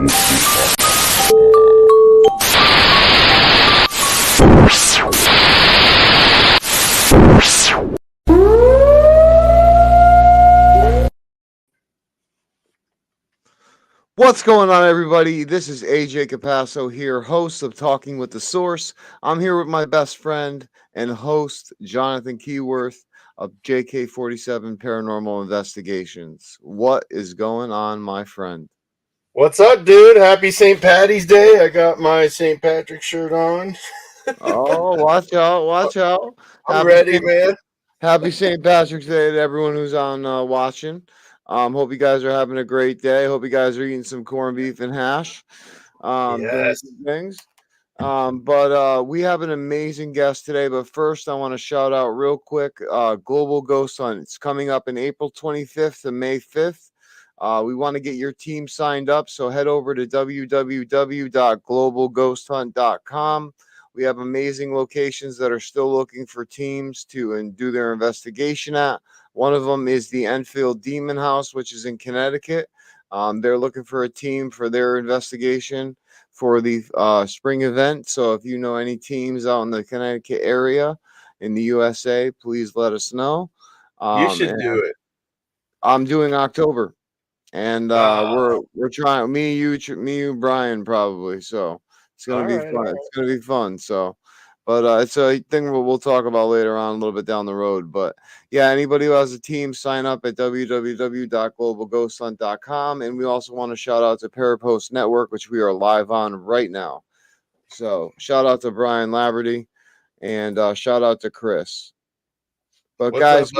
What's going on, everybody? This is AJ Capasso here, host of Talking with the Source. I'm here with my best friend and host, Jonathan Keyworth of JK47 Paranormal Investigations. What is going on, my friend? What's up, dude? Happy St. Patty's Day. I got my St. Patrick shirt on. Oh, watch out, watch out. I'm ready, man. Happy St. Patrick's Day to everyone who's on watching. Hope you guys are having a great day. Hope you guys are eating some corned beef and hash. Doing some things. But we have an amazing guest today. But first, I want to shout out real quick Global Ghost Hunt. It's coming up in April 25th to May 5th. We want to get your team signed up, so head over to www.globalghosthunt.com. We have amazing locations that are still looking for teams to do their investigation at. One of them is the Enfield Demon House, which is in Connecticut. They're looking for a team for their investigation for the spring event. So if you know any teams out in the Connecticut area in the USA, please let us know. You should do it. I'm doing October, and we're trying. Me, you, Brian, probably. So it's gonna be fun. Right. It's gonna be fun. So. But it's a thing we'll talk about later on a little bit down the road. But yeah, anybody who has a team, sign up at www.globalghosthunt.com. And we also want to shout out to Parapost Network, which we are live on right now. So shout out to Brian Laverty and shout out to Chris. But guys,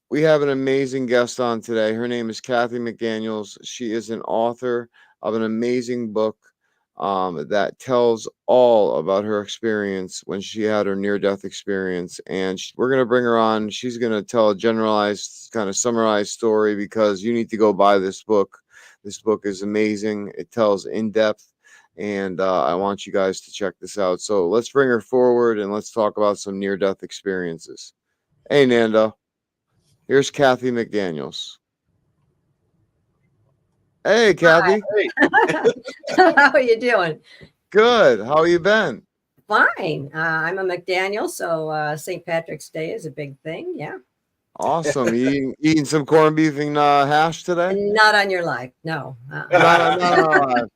we have an amazing guest on today. Her name is Kathy McDaniels. She is an author of an amazing book that tells all about her experience when she had her near-death experience. And we're going to bring her on. She's going to tell a generalized, kind of summarized story, because you need to go buy this book. This book is amazing. It tells in depth, and I want you guys to check this out. So let's bring her forward and let's talk about some near-death experiences. Hey, Nando. Here's Kathy McDaniels. Hey, Kathy. How are you doing? Good. How you been? Fine. I'm a McDaniel, so St. Patrick's Day is a big thing. Yeah. Awesome. You eating some corned beef and hash today? Not on your life. No. No.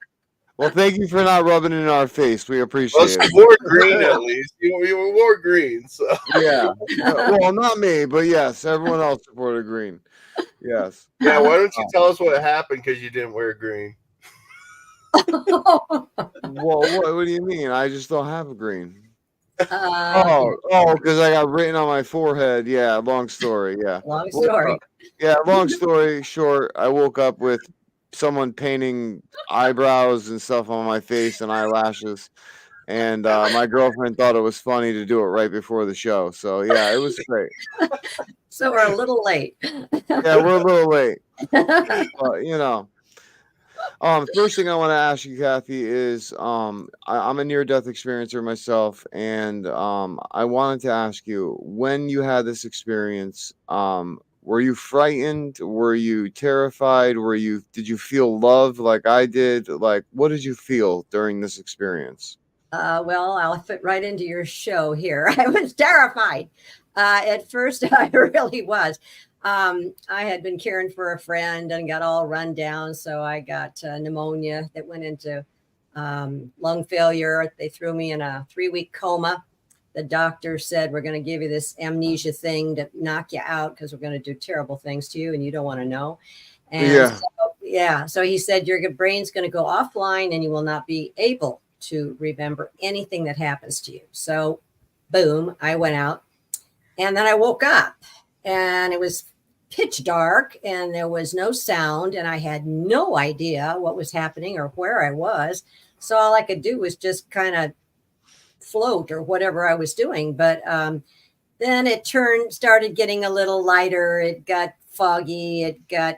Well, thank you for not rubbing it in our face. We appreciate it. You wore green at least. You wore green. So. Yeah. Well, not me, but yes, everyone else supported green. Yes. Yeah, why don't you tell us what happened because you didn't wear green? Well, what do you mean? I just don't have a green. Because I got written on my forehead. Yeah, long story. Yeah. Long story. Long story short, I woke up with someone painting eyebrows and stuff on my face and eyelashes. And my girlfriend thought it was funny to do it right before the show. So, yeah, it was great. So we're a little late. Yeah, we're a little late. But, you know. First thing I want to ask you, Kathy, is I'm a near-death experiencer myself. And I wanted to ask you, when you had this experience, were you frightened? Were you terrified? Did you feel love like I did? Like, what did you feel during this experience? Well, I'll fit right into your show here. I was terrified. At first, I really was. I had been caring for a friend and got all run down. So I got pneumonia that went into lung failure. They threw me in a 3-week coma. The doctor said, we're going to give you this amnesia thing to knock you out because we're going to do terrible things to you and you don't want to know. And so he said, your brain's going to go offline and you will not be able to remember anything that happens to you. So boom, I went out and then I woke up and it was pitch dark and there was no sound and I had no idea what was happening or where I was. So all I could do was just kind of float or whatever I was doing. But then it started getting a little lighter. It got foggy. It got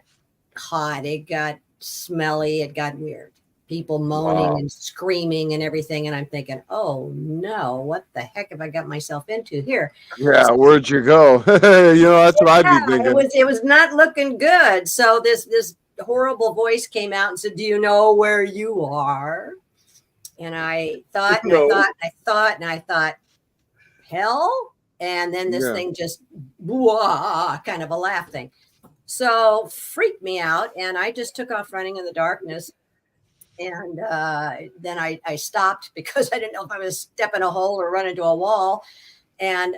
hot. It got smelly. It got weird. People moaning and screaming and everything. And I'm thinking, oh no, what the heck have I got myself into here? Yeah, where'd you go? That's what I'd be thinking. It was not looking good. So this horrible voice came out and said, "Do you know where you are?" And I thought, and I No. thought, I thought, and I thought, hell. And then this Yeah. thing just, wah, kind of a laugh thing. So freaked me out. And I just took off running in the darkness. And then I stopped because I didn't know if I was stepping a hole or run into a wall. And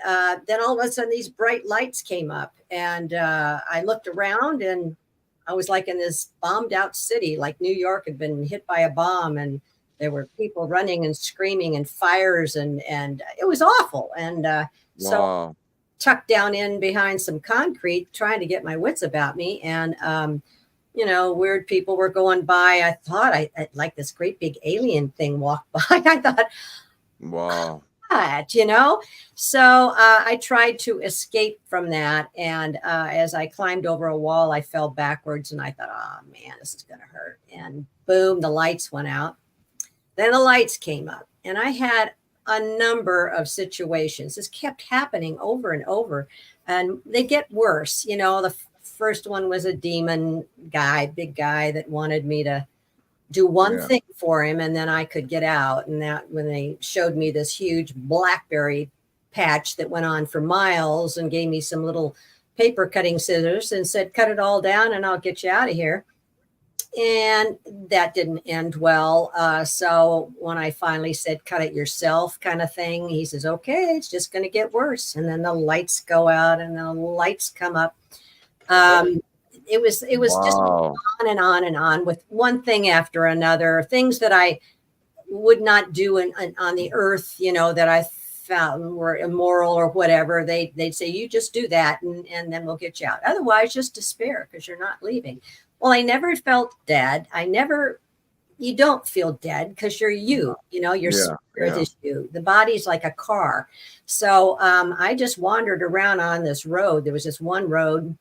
then all of a sudden, these bright lights came up. And I looked around, and I was like in this bombed out city, like New York had been hit by a bomb. And there were people running and screaming and fires. And it was awful. And so Wow. tucked down in behind some concrete, trying to get my wits about me. And you know, weird people were going by. I thought I like this great big alien thing walked by. I thought, Wow. what, you know? So I tried to escape from that. And as I climbed over a wall, I fell backwards, and I thought, oh man, this is going to hurt. And boom, the lights went out. Then the lights came up, and I had a number of situations. This kept happening over and over, and they get worse. You know, the first one was a demon guy, big guy, that wanted me to do one Yeah. thing for him, and then I could get out. And that when they showed me this huge blackberry patch that went on for miles, and gave me some little paper cutting scissors and said, cut it all down and I'll get you out of here. And that didn't end well. So when I finally said, cut it yourself kind of thing, he says, okay, it's just going to get worse. And then the lights go out and the lights come up. It was just Wow. on and on and on, with one thing after another, things that I would not do on the earth, you know, that I found were immoral or whatever. They'd say, you just do that, and then we'll get you out. Otherwise, just despair because you're not leaving. Well, I never felt dead. You don't feel dead because you're you know, your spirit is you. The body's like a car. So I just wandered around on this road. There was this one road,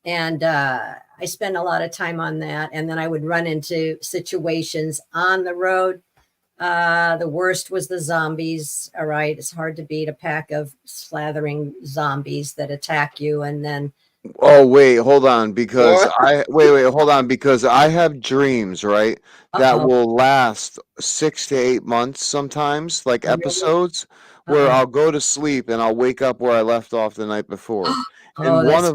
and I spent a lot of time on that. And then I would run into situations on the road. The worst was the zombies. All right. It's hard to beat a pack of slathering zombies that attack you. And then Oh wait, hold on, because What? hold on, because I have dreams, right, that uh-oh, will last 6 to 8 months sometimes, like really? episodes where Uh-oh. I'll go to sleep and I'll wake up where I left off the night before. And Oh, that's,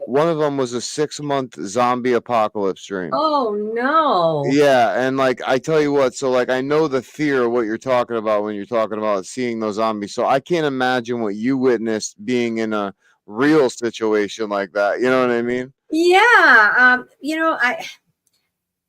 one of them was a 6 month zombie apocalypse dream. oh no. Yeah, and like I tell you what, so like I know the fear of what you're talking about when you're talking about seeing those zombies. So I can't imagine what you witnessed being in a real situation like that. You know what I mean? Yeah. You know,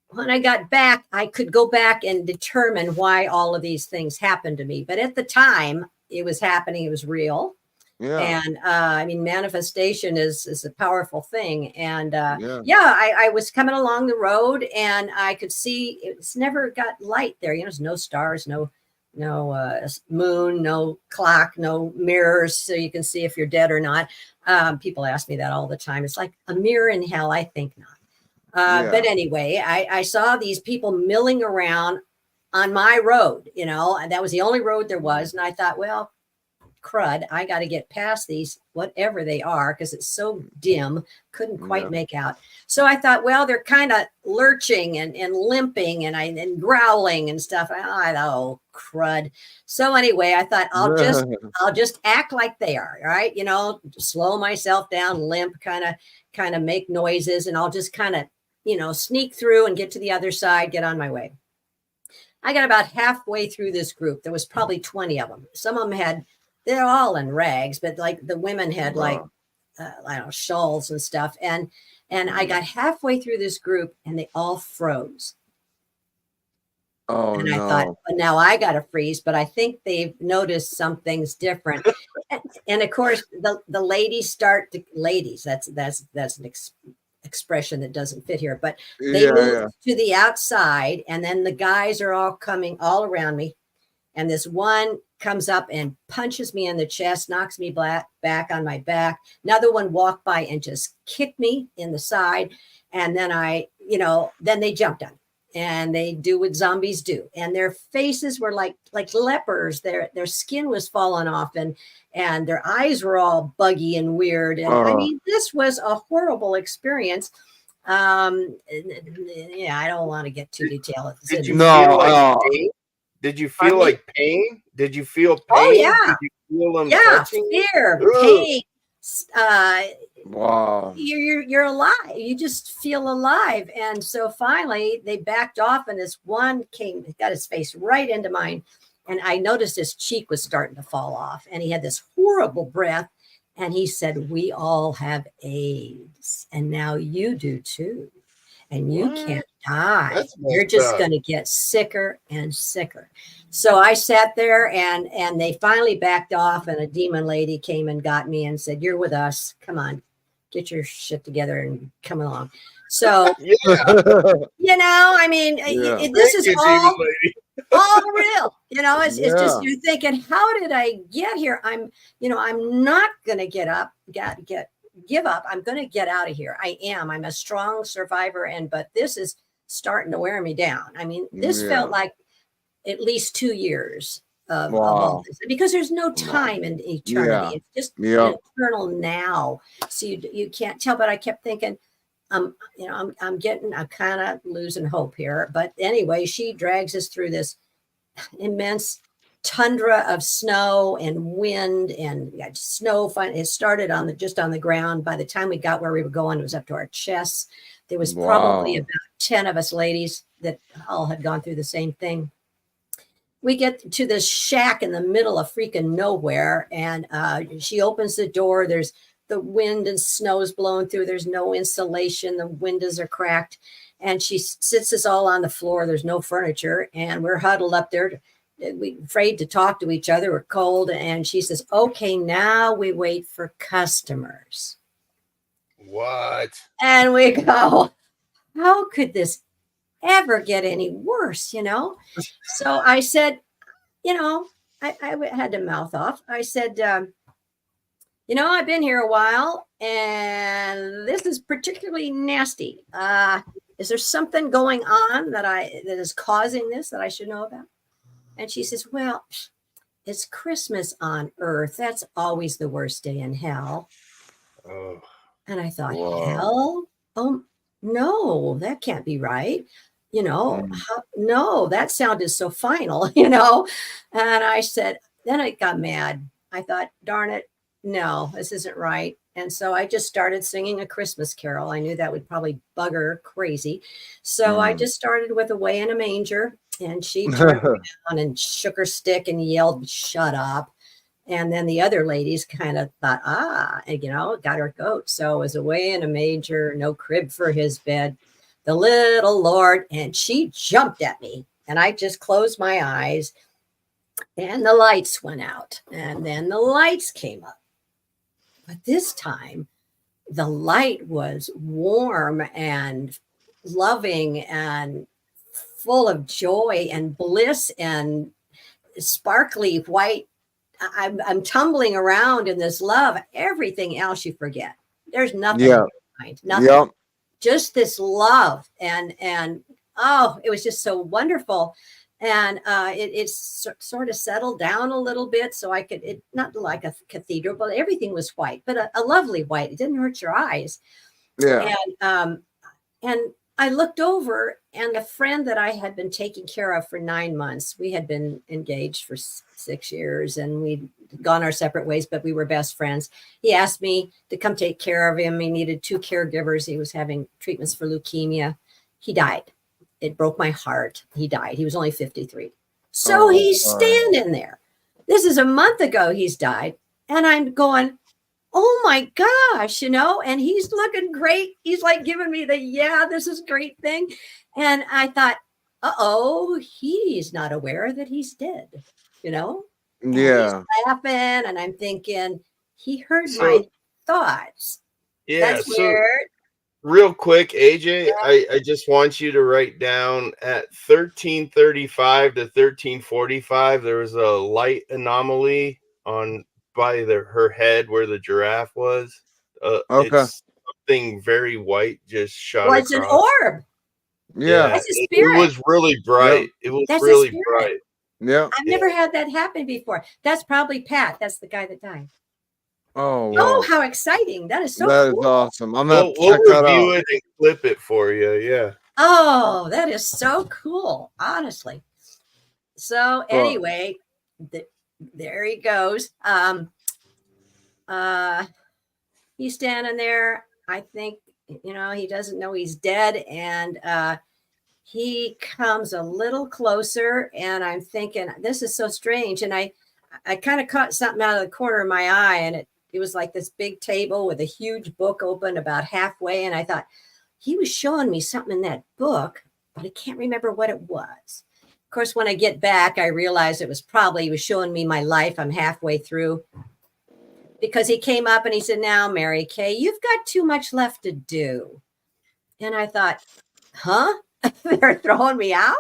when I got back, I could go back and determine why all of these things happened to me. But at the time it was happening, it was real. Yeah. And I mean, manifestation is a powerful thing. And Yeah. I was coming along the road, and I could see it's never got light there. You know, there's no stars, no moon, no clock, no mirrors, so you can see if you're dead or not. People ask me that all the time. It's like a mirror in hell. I think not. But anyway, I saw these people milling around on my road, you know, and that was the only road there was. And I thought, well, crud, I got to get past these, whatever they are, because it's so dim, couldn't quite make out. So I thought, well, they're kind of lurching and limping and growling and stuff. I thought, oh, crud. So anyway, I thought I'll just act like they are, right? You know, slow myself down, limp, kind of make noises, and I'll just kind of, you know, sneak through and get to the other side, get on my way. I got about halfway through this group. There was probably 20 of them. Some of them they're all in rags, but like the women had like, I don't know, shawls and stuff. And I got halfway through this group, and they all froze. Oh, and I thought, well, now I got to freeze, but I think they've noticed something's different. And of course, the ladies that's an expression that doesn't fit here, but they move to the outside, and then the guys are all coming all around me. And this one comes up and punches me in the chest, knocks me back on my back. Another one walked by and just kicked me in the side. And then then they jumped on me, and they do what zombies do. And their faces were like lepers. Their skin was falling off, and their eyes were all buggy and weird. And I mean, this was a horrible experience. Yeah, I don't want to get too detailed. Did you No, feel like no. pain? Did you feel Pardon me? like pain? Did you feel pain? Oh, yeah. Did you feel them Yeah, touching? fear, Ugh. pain. Wow. You're alive. You just feel alive. And so finally they backed off, and this one came, got his face right into mine. And I noticed his cheek was starting to fall off, and he had this horrible breath. And he said, "We all have AIDS, and now you do too. And you What? can't die. That's You're messed just up. going to get sicker and sicker." So I sat there, and they finally backed off, and a demon lady came and got me and said, "You're with us. Come on, get your shit together and come along." So, Yeah. I mean, Yeah. this is Thank you, all demon lady. real. It's just, Yeah. you're thinking, how did I get here? I'm not going to give up. I'm going to get out of here. I'm a strong survivor. But this is starting to wear me down. I mean, this felt like at least 2 years of all this, because there's no time in eternity. It's just an eternal now. So you can't tell, but I kept thinking, I'm kind of losing hope here. But anyway, she drags us through this immense tundra of snow and wind, and snow. It started just on the ground. By the time we got where we were going, it was up to our chests. There was probably about 10 of us ladies that all had gone through the same thing. We get to this shack in the middle of freaking nowhere, and she opens the door. There's the wind and snow's blowing through. There's no insulation. The windows are cracked. And she sits us all on the floor. There's no furniture. And we're huddled up there. We're afraid to talk to each other. We're cold. And she says, "Okay, now we wait for customers." What? And we go, how could this ever get any worse, So I said, I had to mouth off. I said, I've been here a while, and this is particularly nasty. Is there something going on that is causing this that I should know about? And she says, "Well, it's Christmas on Earth. That's always the worst day in hell." Oh. And I thought, hell? Oh, no, that can't be right. No, that sounded so final, And I said, then I got mad. I thought, darn it, no, this isn't right. And so I just started singing a Christmas carol. I knew that would probably bug her crazy. So I just started with "Away in a Manger," and she turned around and shook her stick and yelled, "Shut up." And then the other ladies kind of thought, got her goat. So it was "Away in a Manger, no crib for his bed, the little Lord." And she jumped at me, and I just closed my eyes, and the lights went out, and then the lights came up. But this time, the light was warm and loving and full of joy and bliss and sparkly white. I'm tumbling around in this love. Everything else you forget. There's nothing in your mind. Nothing. Just this love. And it was just so wonderful. And it sort of settled down a little bit, so I could, not like a cathedral, but everything was white, but a lovely white. It didn't hurt your eyes. Yeah. And I looked over, and the friend that I had been taking care of for 9 months, we had been engaged for 6 years, and we'd gone our separate ways, but we were best friends. He asked me to come take care of him. He needed 2 caregivers. He was having treatments for leukemia. He died. It broke my heart. He died. He was only 53. So he's standing there. This is a month ago he's died. And I'm going, oh my gosh, and he's looking great. He's like giving me this is great thing. And I thought, he's not aware that he's dead, And he's laughing, and I'm thinking, he heard my thoughts. Yeah. That's weird. Real quick, AJ, I just want you to write down at 1335 to 1345, there was a light anomaly by her head where the giraffe was. It's something very white just shot across. It's an orb. Yeah. That's a spirit. It was really bright. It was That's really bright. Yeah. I've never had that happen before. That's probably Pat. That's the guy that died. Oh, Oh, wow. how exciting. That is so That is cool. awesome. I'm going to We'll check that review out. it and clip it for you. Yeah. Oh, that is so cool, honestly. So Well, anyway, there he goes. He's standing there. I think, he doesn't know he's dead. And he comes a little closer, and I'm thinking, this is so strange. And I kind of caught something out of the corner of my eye, and it was like this big table with a huge book open about halfway. And I thought, he was showing me something in that book, but I can't remember what it was. Of course, when I get back, I realized it was probably, he was showing me my life. I'm halfway through, because he came up and he said, now, Mary Kay, you've got too much left to do. And I thought, huh? They're throwing me out?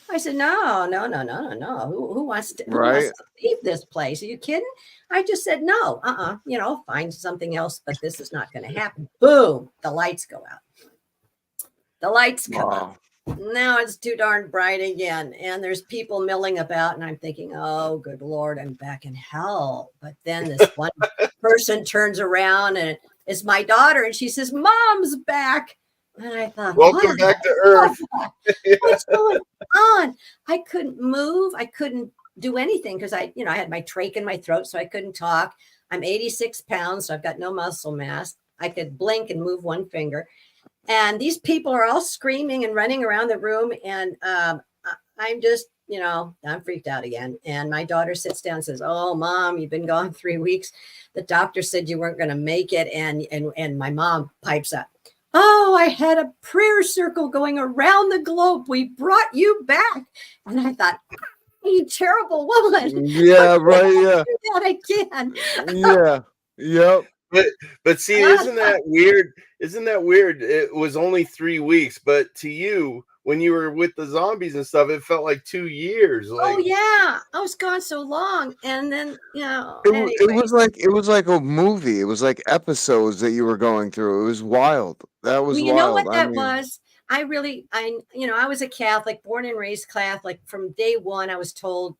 I said, no. Who wants to right. leave this place? Are you kidding? I just said, no, find something else, but this is not going to happen. Boom, the lights go out. The lights come up. Now it's too darn bright again. And there's people milling about. And I'm thinking, oh, good Lord, I'm back in hell. But then this one person turns around, and it's my daughter. And she says, Mom's back. And I thought, Welcome back to Earth. What's going on? I couldn't move. I couldn't do anything because I had my trach in my throat, so I couldn't talk. I'm 86 pounds, so I've got no muscle mass. I could blink and move one finger. And these people are all screaming and running around the room. And I'm just, I'm freaked out again. And my daughter sits down and says, oh, Mom, you've been gone 3 weeks. The doctor said you weren't going to make it. And my mom pipes up, oh, I had a prayer circle going around the globe. We brought you back. And I thought, you terrible woman. Yeah, right. Yeah. Do that again. Yeah. Yep. But see, isn't that weird? Isn't that weird? It was only 3 weeks, but to you, when you were with the zombies and stuff, it felt like 2 years. Like, oh yeah, I was gone so long, and then It was like a movie. It was like episodes that you were going through. It was wild. That was well, you know wild. what that was? I was a Catholic, born and raised Catholic. From day one, I was told,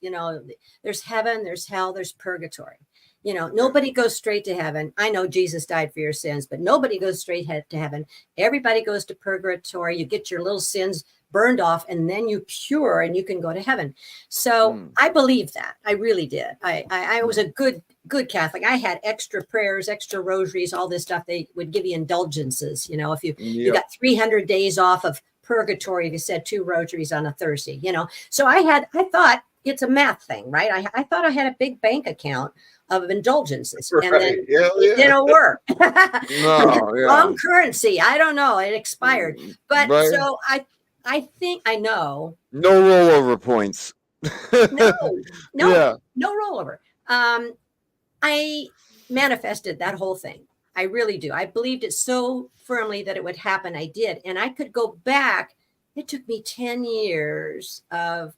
there's heaven, there's hell, there's purgatory. Nobody goes straight to heaven. I know Jesus died for your sins, but nobody goes straight to heaven. Everybody goes to purgatory. You get your little sins burned off, and then you cure, and you can go to heaven. So I believe that. I really did. I was a good Catholic. I had extra prayers, extra rosaries, all this stuff. They would give you indulgences. If you got 300 days off of purgatory if you said 2 rosaries on a Thursday. So I thought it's a math thing, right? I thought I had a big bank account of indulgences, right. And then it didn't work. Wrong currency. I don't know. It expired. But right. so I think I know. No rollover points. No Yeah. rollover. I manifested that whole thing. I really do. I believed it so firmly that it would happen. I did. And I could go back. It took me 10 years of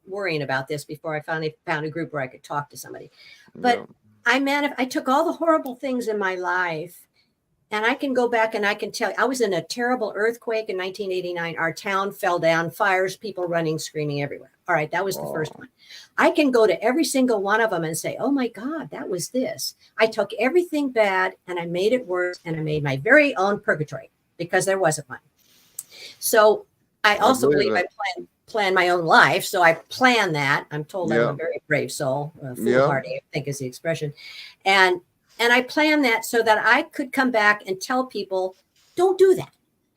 worrying about this before I finally found a group where I could talk to somebody. But I took all the horrible things in my life, and I can go back and I can tell you, I was in a terrible earthquake in 1989. Our town fell down, fires, people running, screaming everywhere. All right, that was the first one. I can go to every single one of them and say, oh my God, that was this. I took everything bad and I made it worse, and I made my very own purgatory because there wasn't one. So I also believe I plan my own life. So I plan that. I'm told I'm a very brave soul, foolhardy, I think is the expression. And I plan that so that I could come back and tell people, don't do that.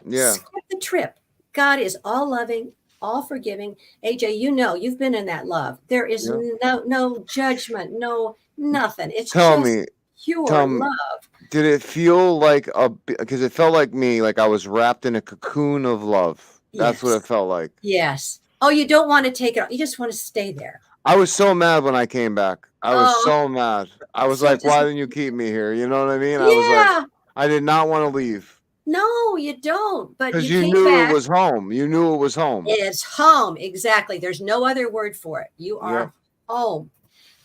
Yeah. Skip the trip. God is all loving, all forgiving. AJ, you've been in that love. There is no judgment, no nothing. It's pure love. Did it feel like because it felt like me, like I was wrapped in a cocoon of love. That's what it felt like. Yes. Oh, you don't want to take it off. You just want to stay there. I was so mad when I came back. I was so mad. I was like, why didn't you keep me here? You know what I mean? I was like, I did not want to leave. No, you don't. But because you knew it was home. You knew it was home. It's home. Exactly. There's no other word for it. You are home.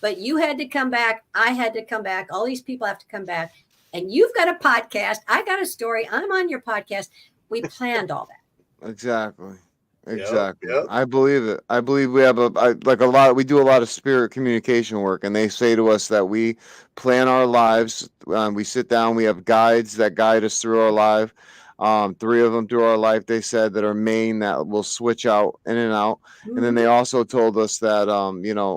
But you had to come back. I had to come back. All these people have to come back. And you've got a podcast. I got a story. I'm on your podcast. We planned all that. Exactly. Exactly. Yep. I believe it. I believe we have we do a lot of spirit communication work, and they say to us that we plan our lives. We sit down, we have guides that guide us through our life. Three of them through our life, they said, that are main, that will switch out in and out. And then they also told us that,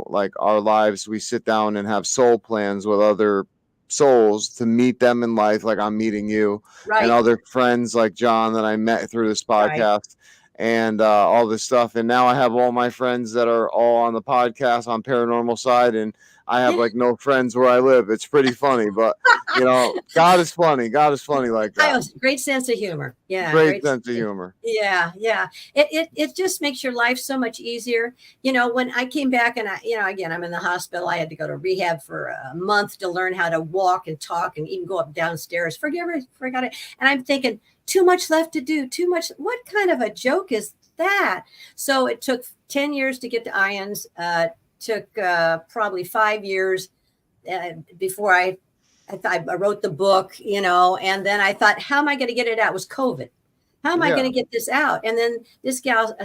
like our lives, we sit down and have soul plans with other souls to meet them in life. Like I'm meeting you and Right. other friends like John that I met through this Right. podcast. And all this stuff. And now I have all my friends that are all on the podcast on paranormal side, and I have like no friends where I live. It's pretty funny, but God is funny. God is funny like I that. have a great sense of humor. Yeah. Great sense of humor. Yeah. Yeah. It just makes your life so much easier. When I came back and again, I'm in the hospital. I had to go to rehab for a month to learn how to walk and talk and even go up downstairs. Forgot it. And I'm thinking, too much left to do, too much. What kind of a joke is that? So it took 10 years to get to IANDS. Took probably 5 years before I wrote the book, and then I thought, how am I going to get it out? It was COVID. How am I going to get this out? And then this gal,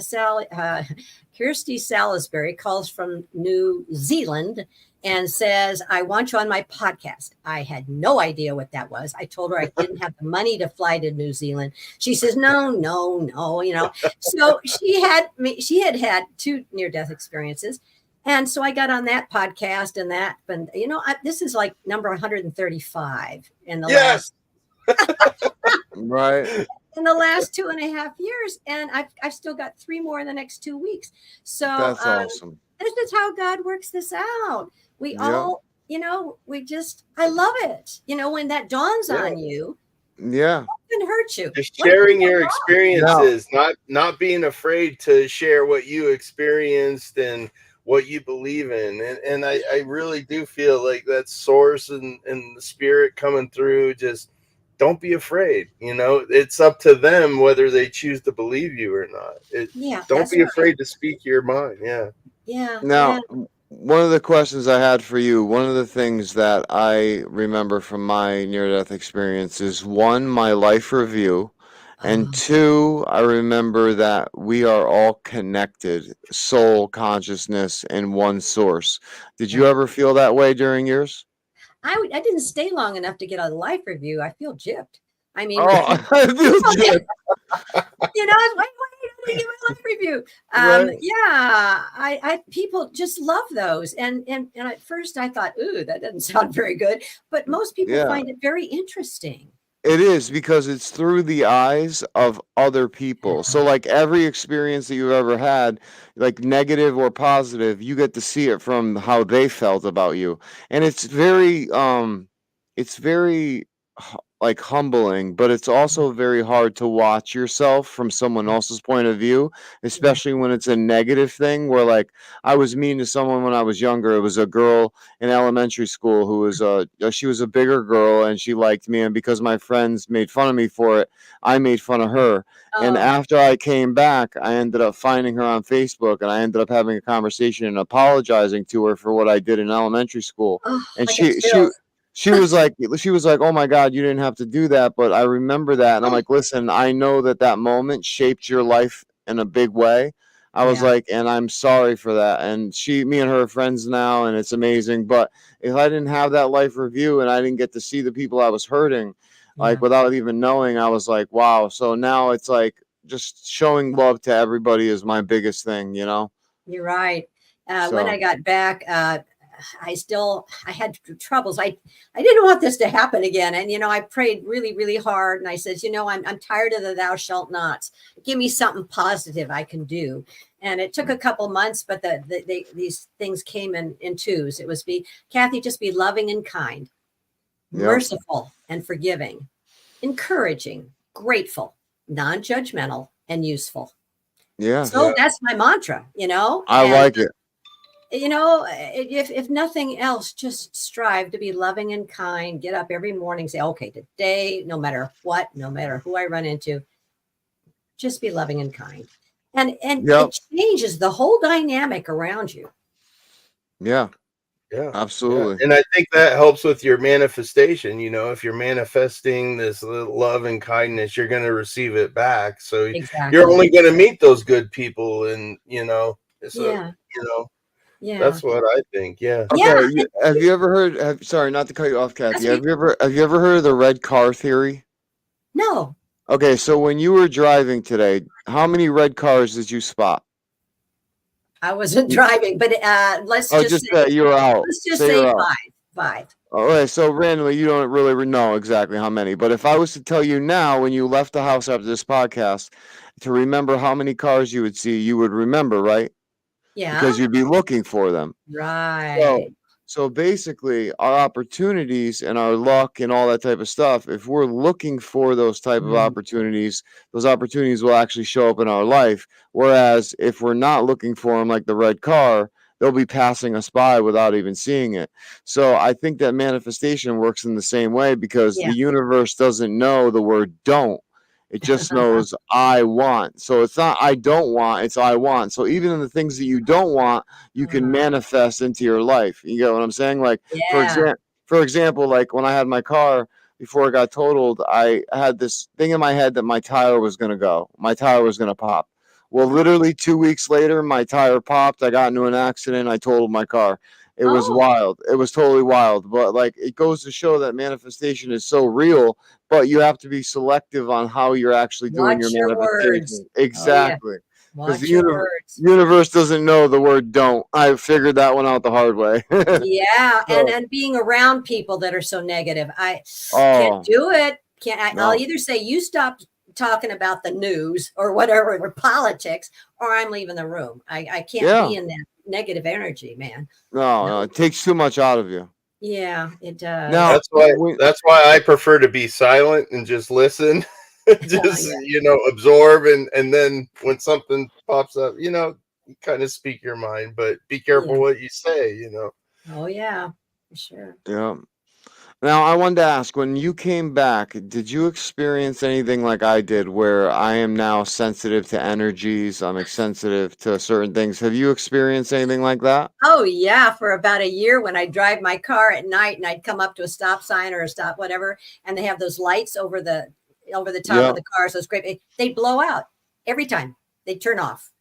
Kirsty Salisbury, calls from New Zealand and says, I want you on my podcast. I had no idea what that was. I told her I didn't have the money to fly to New Zealand. She says, no. So she had 2 near-death experiences. And so I got on that podcast and this is like number 135 in the last right. In the last 2.5 years. And I've still got 3 more in the next 2 weeks. So that's awesome. This is how God works this out. We all, I love it. When that dawns on you, it can hurt you. Just sharing your experiences, not being afraid to share what you experienced and what you believe in. And I really do feel like that source and the spirit coming through. Just don't be afraid. It's up to them whether they choose to believe you or not. Don't be afraid to speak your mind. Yeah. Now, one of the questions I had for you, one of the things that I remember from my near-death experience is, 1, my life review, and 2, I remember that we are all connected, soul, consciousness, and one source. Did you ever feel that way during yours? I didn't stay long enough to get a life review. I feel gypped. I mean, I feel gypped. Wait, I didn't get my life review. Right. I people just love those. And at first I thought, ooh, that doesn't sound very good. But most people find it very interesting. It is, because it's through the eyes of other people. So like every experience that you've ever had, like negative or positive, you get to see it from how they felt about you. And it's very like humbling, but it's also very hard to watch yourself from someone else's point of view, especially when it's a negative thing. Where like I was mean to someone when I was younger. It was a girl in elementary school who was she was a bigger girl and she liked me, and because my friends made fun of me for it, I made fun of her. And after I came back, I ended up finding her on Facebook, and I ended up having a conversation and apologizing to her for what I did in elementary school. And she was like, oh my God, you didn't have to do that. But I remember that. And I'm like, listen, I know that moment shaped your life in a big way. I was like, and I'm sorry for that. And me and her are friends now, and it's amazing. But if I didn't have that life review and I didn't get to see the people I was hurting, like without even knowing, I was like, wow. So now it's like just showing love to everybody is my biggest thing, You're right. When I got back, I had troubles. I didn't want this to happen again. And, I prayed really, really hard. And I said, I'm tired of the thou shalt nots. Give me something positive I can do. And it took a couple months, but these things came in twos. It was Kathy, just be loving and kind, merciful and forgiving, encouraging, grateful, non-judgmental, and useful. So that's my mantra, I like it. If nothing else, just strive to be loving and kind. Get up every morning, say, okay, today, no matter what, no matter who I run into, just be loving and kind. And it changes the whole dynamic around you. Yeah. Yeah. Absolutely. And I think that helps with your manifestation. If you're manifesting this love and kindness, you're going to receive it back. So Exactly. you're only going to meet those good people. And, so, Yeah. Yeah. that's what I think. Yeah. Okay. Yeah. Have you ever heard? Sorry, not to cut you off, Kathy. That's Have you ever heard of the red car theory? No, Okay, so when you were driving today, how many red cars did you spot? I wasn't driving, but let's Oh, just just say, you were out. let's just Say say you're out. five. Okay, so randomly, you don't really know exactly how many. But if I was to tell you now, when you left the house after this podcast, to remember how many cars you would see, you would remember, right? Yeah. Because you'd be looking for them. Right. So basically, our opportunities and our luck and all that type of stuff, if we're looking for those type of opportunities, those opportunities will actually show up in our life. Whereas if we're not looking for them, like the red car, they'll be passing us by without even seeing it. So I think that manifestation works in the same way, because Yeah. the universe doesn't know the word don't. It just knows I want. So it's not I don't want, it's I want. So even in the things that you don't want, you can manifest into your life. You get what I'm saying? Like, Yeah. for example, like when I had my car before it got totaled, I had this thing in my head that my tire was going to go. My tire was going to pop. Well, literally 2 weeks later, my tire popped. I got into an accident. I totaled my car. It was wild. It was totally wild. But like, it goes to show that manifestation is so real, but you have to be selective on how you're actually doing Watch your your words. manifestation. Exactly. Watch the your words. universe doesn't know the word don't. I figured that one out the hard way. Yeah. So- And being around people that are so negative, I Oh, can't do it. I'll no. either say you stop talking about the news or whatever, or politics, or I'm leaving the room. I can't be in that negative energy, man. No, it takes too much out of you. Yeah, it does. Now, That's why I prefer to be silent and just listen. Just absorb, and then when something pops up, you kind of speak your mind, but be careful what you say. Oh yeah, for sure. Yeah. Now, I wanted to ask, when you came back, did you experience anything like I did, where I am now sensitive to energies? I'm sensitive to certain things. Have you experienced anything like that? Oh yeah, for about a year, when I drive my car at night and I'd come up to a stop sign or a stop whatever, and they have those lights over the top of the car, so it's great. They blow out every time. They turn off.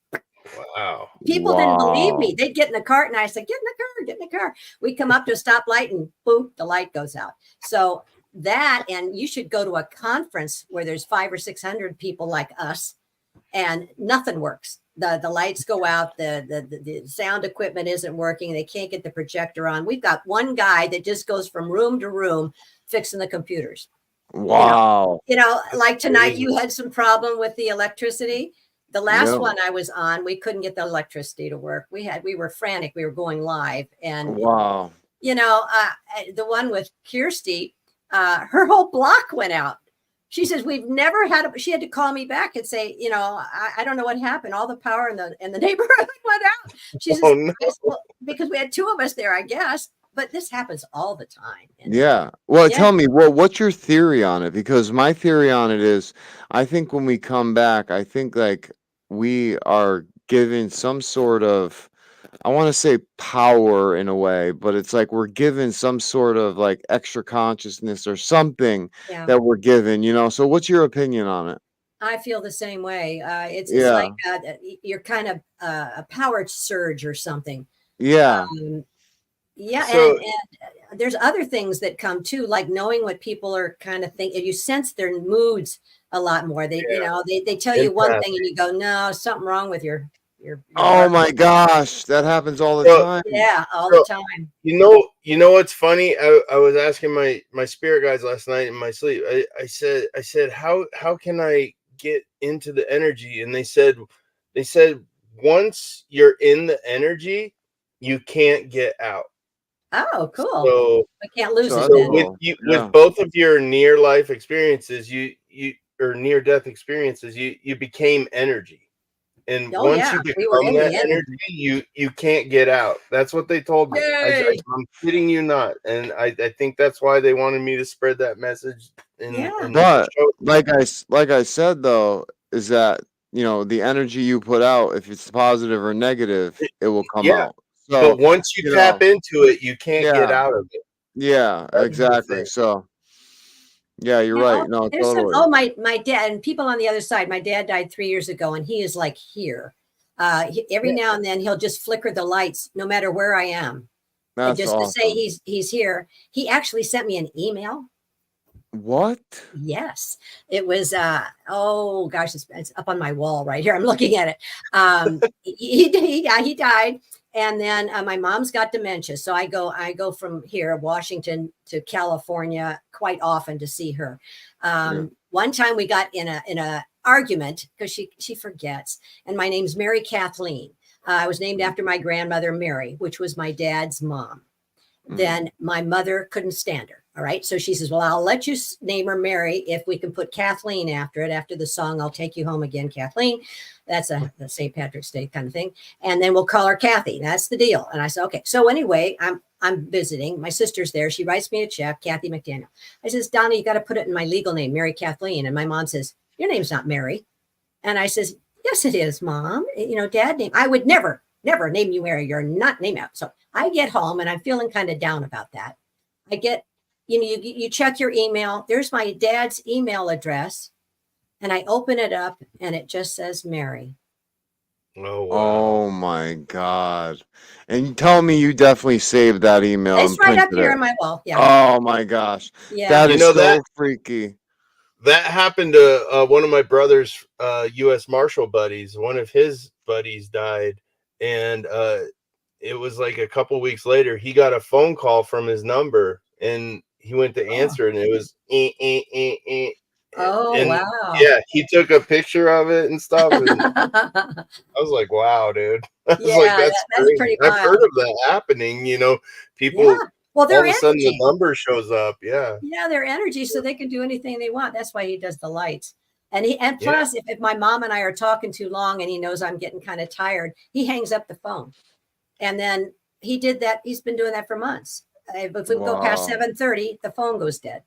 Wow. People didn't believe me. They'd get in the car and I said, get in the car, get in the car. We come up to a stoplight and boom, the light goes out. So that, and you should go to a conference where there's 500 or 600 people like us and nothing works. The lights go out, the sound equipment isn't working. They can't get the projector on. We've got one guy that just goes from room to room fixing the computers. Wow. Like tonight, you had some problem with the electricity. The last one I was on, we couldn't get the electricity to work. We were frantic. We were going live. And, wow. The one with Kirsty, her whole block went out. She says, we've never had she had to call me back and say, I don't know what happened. All the power in the neighborhood went out. She says, well, because we had two of us there, I guess. But this happens all the time. Yeah. Well, tell me, what's your theory on it? Because my theory on it is, I think when we come back, I think like we are given some sort of, I want to say power in a way, but it's like we're given some sort of like extra consciousness or something that we're given, So what's your opinion on it? I feel the same way. It's like you're kind of a power surge or something. Yeah. And there's other things that come too, like knowing what people are kind of thinking. You sense their moods a lot more. They, they tell you one thing and you go, no, something wrong with your oh my gosh, that happens all the time. Yeah, all the time. You know what's funny? I was asking my spirit guides last night in my sleep. I said, how can I get into the energy? And they said once you're in the energy, you can't get out. Oh, cool. So I can't lose it. With both of your near life experiences, you or near death experiences, you became energy. And once you become that energy, you can't get out. That's what they told me. I'm kidding you not. And I think that's why they wanted me to spread that message. But like I said though, is that the energy you put out, if it's positive or negative, it will come out. but once you tap into it, you can't get out of it. Yeah, exactly. So yeah, you're right. No, totally. My dad and people on the other side. My dad died 3 years ago, and he is like here. Every now and then he'll just flicker the lights, no matter where I am, and just awesome. to say he's here. He actually sent me an email. What? Yes, it was. Oh gosh, it's up on my wall right here. I'm looking at it. He died, and then my mom's got dementia, so I go from here, Washington, to California quite often to see her. One time we got in a argument because she forgets, and my name's Mary Kathleen. I was named after my grandmother Mary, which was my dad's mom. Then my mother couldn't stand her. All right. So she says, well, I'll let you name her Mary if we can put Kathleen after it, after the song, I'll Take You Home Again, Kathleen. That's a St. Patrick's Day kind of thing. And then we'll call her Kathy. That's the deal. And I said, okay. So anyway, I'm visiting. My sister's there. She writes me a check, Kathy McDaniel. I says, Donna, you got to put it in my legal name, Mary Kathleen. And my mom says, your name's not Mary. And I says, yes, it is, Mom. Dad name. I would never name you Mary. You're not named out. So I get home and I'm feeling kind of down about that. I get, you check your email. There's my dad's email address. And I open it up and it just says Mary. Oh, wow. Oh my God. And you tell me you definitely saved that email. It's right up here on my wall. Yeah. Oh my gosh. Yeah. That is so freaky. That happened to one of my brother's U.S. Marshal buddies. One of his buddies died. And it was like a couple weeks later, he got a phone call from his number and he went to answer and it was wow. Yeah, he took a picture of it and stuff. And I was like, wow, dude. I was like, that's pretty I've wild. heard of that happening, people. Yeah. Well, all of a sudden the number shows up. Yeah. Yeah, their energy, so they can do anything they want. That's why he does the lights. And plus, if my mom and I are talking too long and he knows I'm getting kind of tired, he hangs up the phone. And then he did that. He's been doing that for months. If we go past 7:30, the phone goes dead.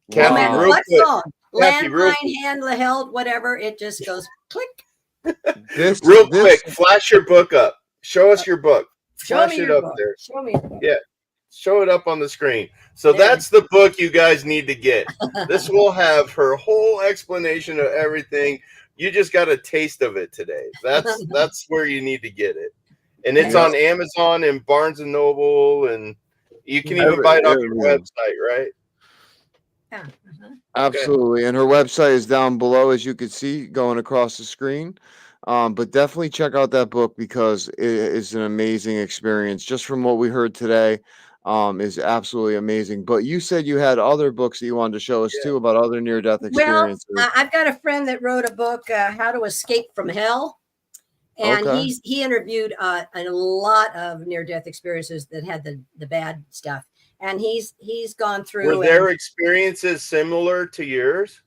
Kathy, no matter what phone, landline, handheld, whatever, it just goes click. Quick, flash your book up. Show us your book. Flash it up there. Show me your book. Yeah. Show it up on the screen. So that's the book you guys need to get. This will have her whole explanation of everything. You just got a taste of it today. That's where you need to get it. And it's on Amazon and Barnes and Noble, and you can even buy it off your website, right? Yeah. Absolutely. And her website is down below, as you can see, going across the screen. But definitely check out that book because it is an amazing experience. Just from what we heard today, is absolutely amazing. But you said you had other books that you wanted to show us too about other near-death experiences. Well, I've got a friend that wrote a book, How to Escape from Hell. And he interviewed a lot of near-death experiences that had the bad stuff. And he's gone through. Were their experiences similar to yours?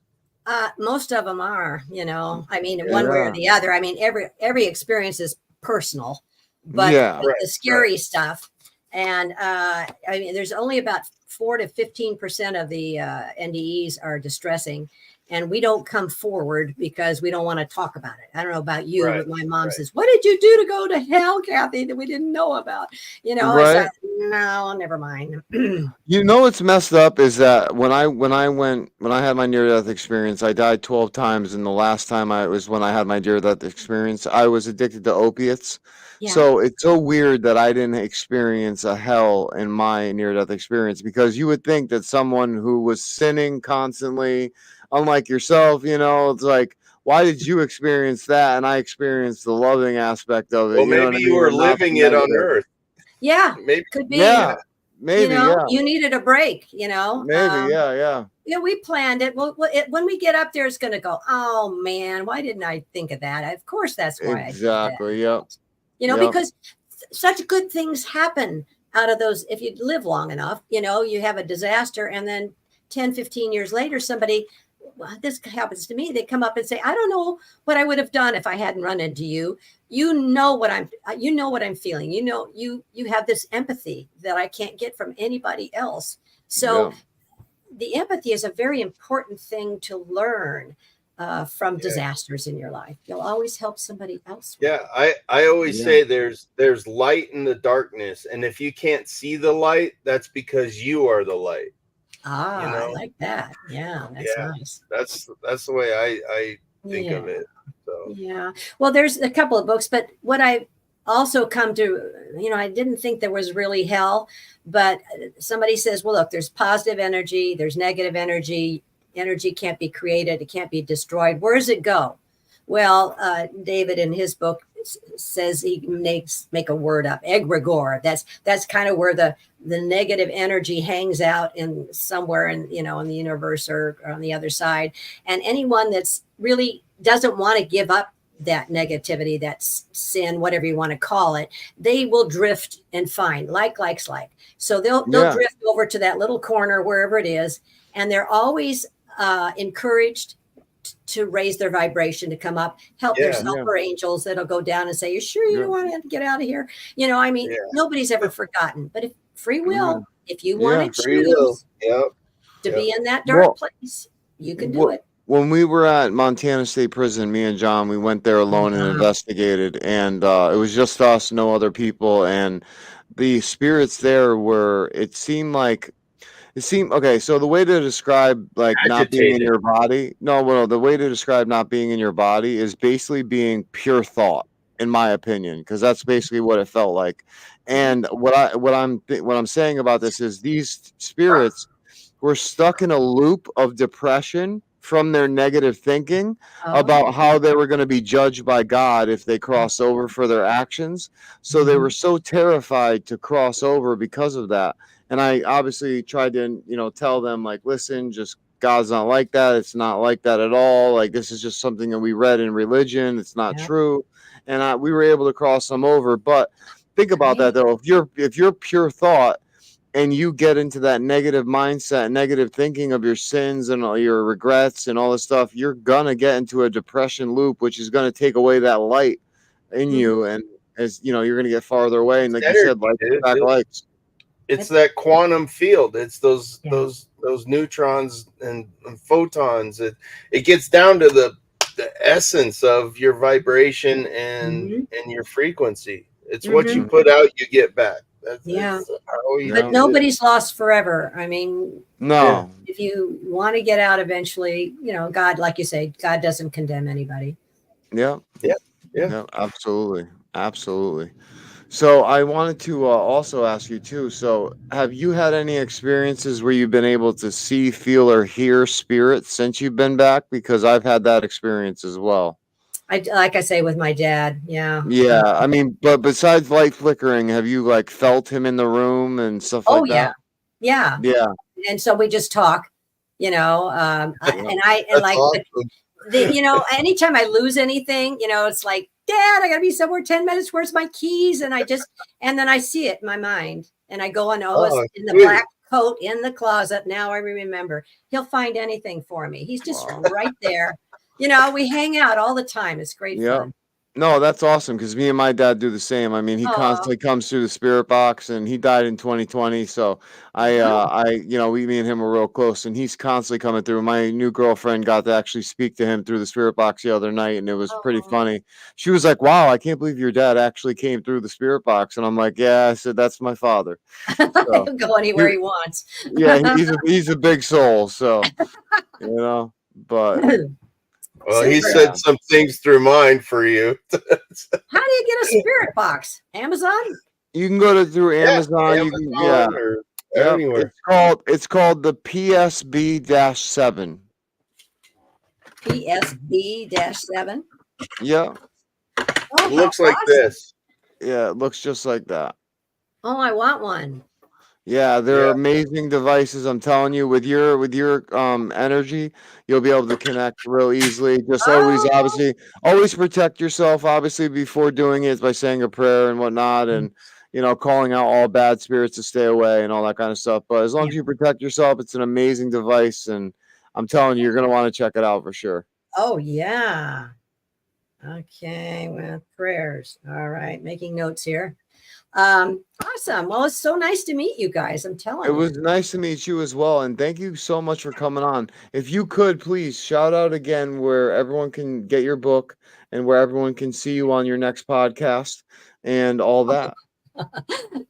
Most of them are, I mean, one way or the other. I mean, every experience is personal, but the scary stuff. And I mean, there's only about 4 to 15% of the NDEs are distressing. And we don't come forward because we don't want to talk about it. I don't know about you, but my mom says, what did you do to go to hell, Kathy, that we didn't know about? I said, no, never mind. What's messed up is that when I had my near-death experience, I died 12 times. And the last time was when I had my near-death experience, I was addicted to opiates. Yeah. So it's so weird that I didn't experience a hell in my near-death experience, because you would think that someone who was sinning constantly, unlike yourself, it's like, why did you experience that and I experienced the loving aspect of it? Well, maybe you were living it on earth. Yeah, maybe could be. Yeah, maybe. You needed a break. Maybe. Yeah. We planned it. Well, when we get up there, it's going to go, oh man, why didn't I think of that? Of course, that's why. Exactly. Yep. Because such good things happen out of those. If you live long enough, you have a disaster, and then 10, 15 years later, somebody. This happens to me. They come up and say, I don't know what I would have done if I hadn't run into you. You know what I'm feeling. You have this empathy that I can't get from anybody else. So the empathy is a very important thing to learn. from disasters in your life. You'll always help somebody else. Yeah, I always say there's light in the darkness, and if you can't see the light, that's because you are the light. Ah, I like that. Yeah, that's nice. That's the way I think of it. So yeah. Well, there's a couple of books, but what I also come to, I didn't think there was really hell, but somebody says, well, look, there's positive energy, there's negative energy. Energy can't be created, it can't be destroyed. Where does it go? Well, David in his book says he make a word up, egregore. That's kind of where the negative energy hangs out in somewhere in in the universe or on the other side. And anyone that's really doesn't want to give up that negativity, that sin, whatever you want to call it, they will drift and find likes like. So they'll drift over to that little corner wherever it is, and they're always encouraged to raise their vibration, to come up, help their helper angels that'll go down and say, you sure you don't want to get out of here? Nobody's ever forgotten. But if free will, if you want to choose to be in that dark place, you can do it. When we were at Montana State Prison, me and John, we went there alone and investigated, and it was just us, no other people, and the spirits there were, okay, so the way to describe not being in your body, the way to describe not being in your body is basically being pure thought, in my opinion, because that's basically what it felt like. And what I'm saying about this is these spirits were stuck in a loop of depression from their negative thinking about how they were going to be judged by God if they crossed over for their actions. So they were so terrified to cross over because of that. And I obviously tried to, tell them, like, listen, just God's not like that. It's not like that at all. Like, this is just something that we read in religion. It's not true. And we were able to cross them over. But think about that, though. If you're pure thought, and you get into that negative mindset, negative thinking of your sins and all your regrets and all this stuff, you're going to get into a depression loop, which is going to take away that light in you. And as you're going to get farther away. And like you said, lights. It's that quantum field. It's those neutrons and photons. It gets down to the essence of your vibration and your frequency. It's what you put out, you get back. But nobody's lost forever. I mean, no. If you want to get out eventually, God, like you say, God doesn't condemn anybody. Yeah, absolutely. So I wanted to also ask you too. So have you had any experiences where you've been able to see, feel, or hear spirits since you've been back? Because I've had that experience as well. Like I say with my dad. Yeah. I mean, but besides light flickering, have you felt him in the room and stuff like that? Yeah. And so we just talk, and awesome. Anytime I lose anything, it's like, Dad, I gotta be somewhere 10 minutes. Where's my keys? And then I see it in my mind, and I go it's in the black coat in the closet. Now I remember. He'll find anything for me. He's just right there. We hang out all the time. It's great fun. No, that's awesome, because me and my dad do the same. I mean, he constantly comes through the spirit box, and he died in 2020. So me and him were real close, and he's constantly coming through. My new girlfriend got to actually speak to him through the spirit box the other night, and it was pretty funny. She was like, "Wow, I can't believe your dad actually came through the spirit box." And I'm like, "Yeah," I said, "That's my father." So, he'll go anywhere he wants. He's a big soul. So but. Well, he said some things through mine for you. How do you get a spirit box? Amazon? You can go through Amazon. Or anywhere. It's called the PSB-7. PSB-7? Yeah. It looks like this. Yeah, it looks just like that. Oh, I want one. Yeah, they're amazing devices. I'm telling you, with your energy, you'll be able to connect real easily. Just always protect yourself, obviously, before doing it by saying a prayer and whatnot, and calling out all bad spirits to stay away and all that kind of stuff. But as long as you protect yourself, it's an amazing device, and I'm telling you, you're gonna want to check it out for sure. Oh yeah. Okay, well, prayers. All right, making notes here. Awesome. Well, it's so nice to meet you guys. I'm telling It you. was nice to meet you as well, and thank you so much for coming on. If you could please shout out again where everyone can get your book and where everyone can see you on your next podcast and all that.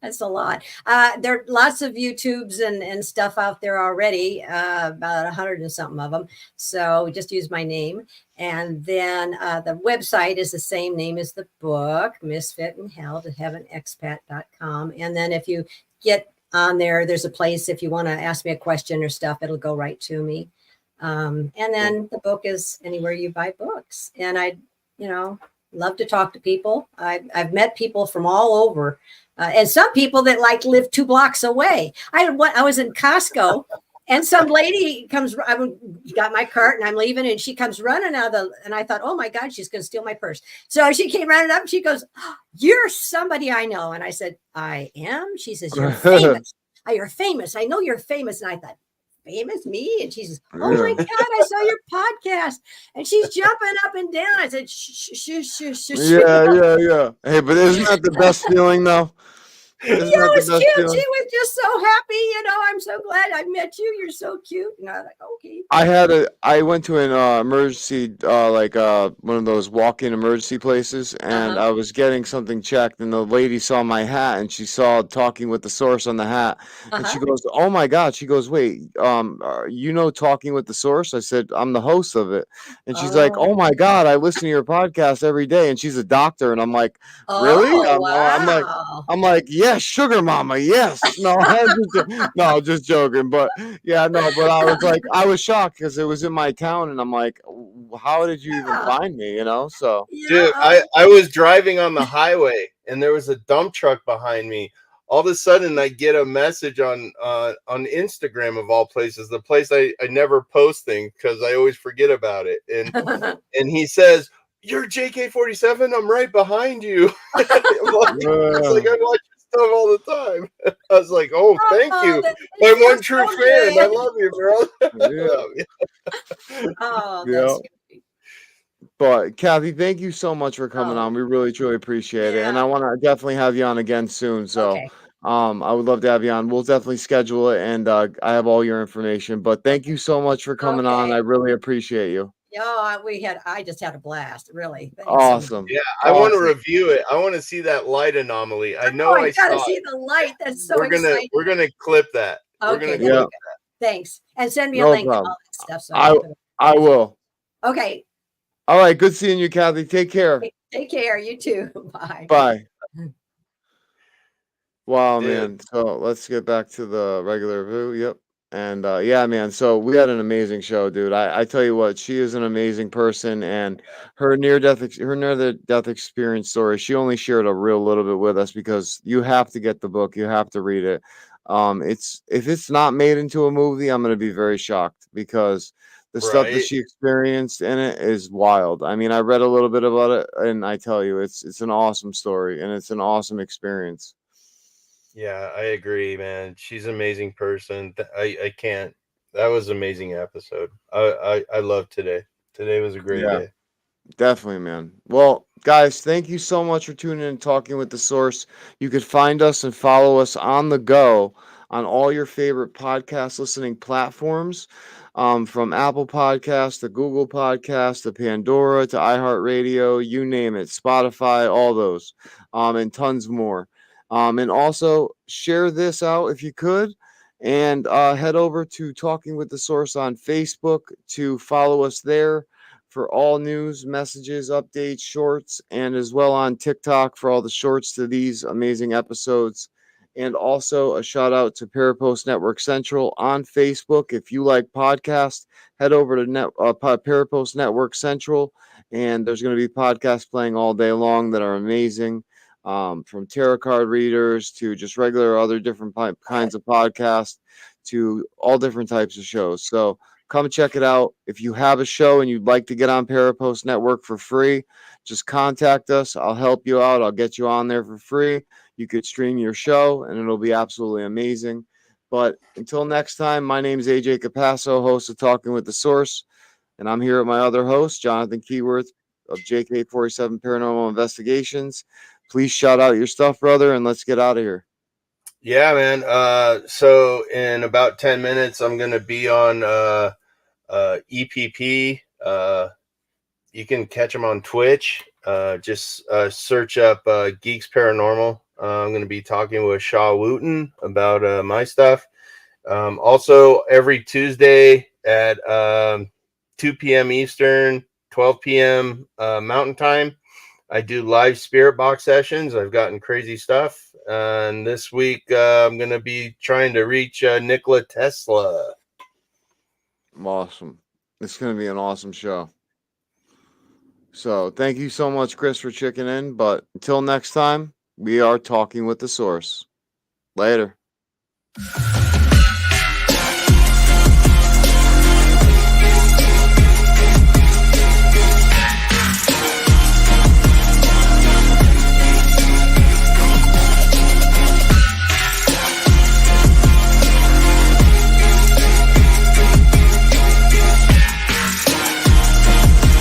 That's a lot. There are lots of YouTubes and stuff out there already, about 100 and something of them. So just use my name. And then the website is the same name as the book, Misfit in Hell to heavenexpat.com. And then if you get on there, there's a place if you want to ask me a question or stuff, it'll go right to me. And then the book is anywhere you buy books. And I, love to talk to people. I've met people from all over, and some people that like live 2 blocks away. I was in Costco, and some lady comes. I got my cart, and I'm leaving, and she comes running out of and I thought, oh my God, she's going to steal my purse. So she came running up, and she goes, oh, "You're somebody I know," and I said, "I am." She says, "You're famous. You're famous. I know you're famous." And I thought, famous me? And she says, "Oh my God, I saw your podcast." And she's jumping up and down. I said, shh. Yeah. Hey, but isn't that the best feeling though? It was cute. Feeling? She was just so happy. I'm so glad I met you. You're so cute. And I was like, okay. I went to an emergency, one of those walk-in emergency places, and I was getting something checked, and the lady saw my hat, and she saw Talking with the Source on the hat, and she goes, "Oh my God!" She goes, "Wait, Talking with the Source?" I said, "I'm the host of it," and she's like, "Oh my God, I listen to your podcast every day," and she's a doctor, and I'm like, "Really?" Wow. I'm like, "Yes, sugar mama, yes." No, no, just joking, but yeah, no, but I was shocked because it was in my town, and I'm like, how did you even find me? So dude, I was driving on the highway, and there was a dump truck behind me. All of a sudden, I get a message on Instagram, of all places, the place I never post things because I always forget about it, and he says, "You're JK47. I'm right behind you." I watch stuff all the time. I was like, "Oh, thank you, my one true fan. I love you, bro." Oh, that's good. But Kathy, thank you so much for coming on. We really truly appreciate it, and I want to definitely have you on again soon. So I would love to have you on. We'll definitely schedule it, and I have all your information. But thank you so much for coming on. I really appreciate you. I just had a blast, really. Thanks awesome. Yeah, I want to review it. I want to see that light anomaly. I know I gotta see the light. That's so exciting. We're gonna clip that. Okay, thanks. And send me a link and all that stuff. So I will. Okay. All right. Good seeing you, Kathy. Take care. Take care. You too. Bye. Bye. Wow, man. So let's get back to the regular review. Yep. And yeah, man. So we had an amazing show, dude. I tell you what, she is an amazing person, and her near-death experience story. She only shared a real little bit with us because you have to get the book. You have to read it. If it's not made into a movie, I'm gonna be very shocked because the stuff that she experienced in it is wild. I mean, I read a little bit about it, and I tell you, it's an awesome story, and it's an awesome experience. Yeah, I agree, man. She's an amazing person. I can't. That was an amazing episode. I love today. Today was a great day. Definitely, man. Well, guys, thank you so much for tuning in and Talking with the Source. You could find us and follow us on the go on all your favorite podcast listening platforms, from Apple Podcasts to Google Podcasts to Pandora to iHeartRadio, you name it, Spotify, all those, and tons more. And also share this out if you could, and head over to Talking with the Source on Facebook to follow us there for all news, messages, updates, shorts, and as well on TikTok for all the shorts to these amazing episodes. And also a shout out to Parapost Network Central on Facebook. If you like podcasts, head over to Parapost Network Central, and there's going to be podcasts playing all day long that are amazing. From tarot card readers to just regular other different kinds of podcasts to all different types of shows. So come check it out. If you have a show and you'd like to get on Parapost Network for free, just contact us. I'll help you out. I'll get you on there for free. You could stream your show, and it'll be absolutely amazing. But until next time, my name is AJ Capasso, host of Talking with the Source, and I'm here with my other host, Jonathan Keyworth of JK47 Paranormal Investigations. please shout out your stuff, brother, and let's get out of here. Yeah, man. So in about 10 minutes, I'm going to be on EPP. You can catch them on Twitch. Just search up Geeks Paranormal. I'm going to be talking with Shaw Wooten about my stuff. Also, every Tuesday at 2 p.m. Eastern, 12 p.m. Mountain Time, I do live spirit box sessions. I've gotten crazy stuff. And this week, I'm going to be trying to reach Nikola Tesla. Awesome. It's going to be an awesome show. So thank you so much, Chris, for checking in. But until next time, we are talking with the source. Later.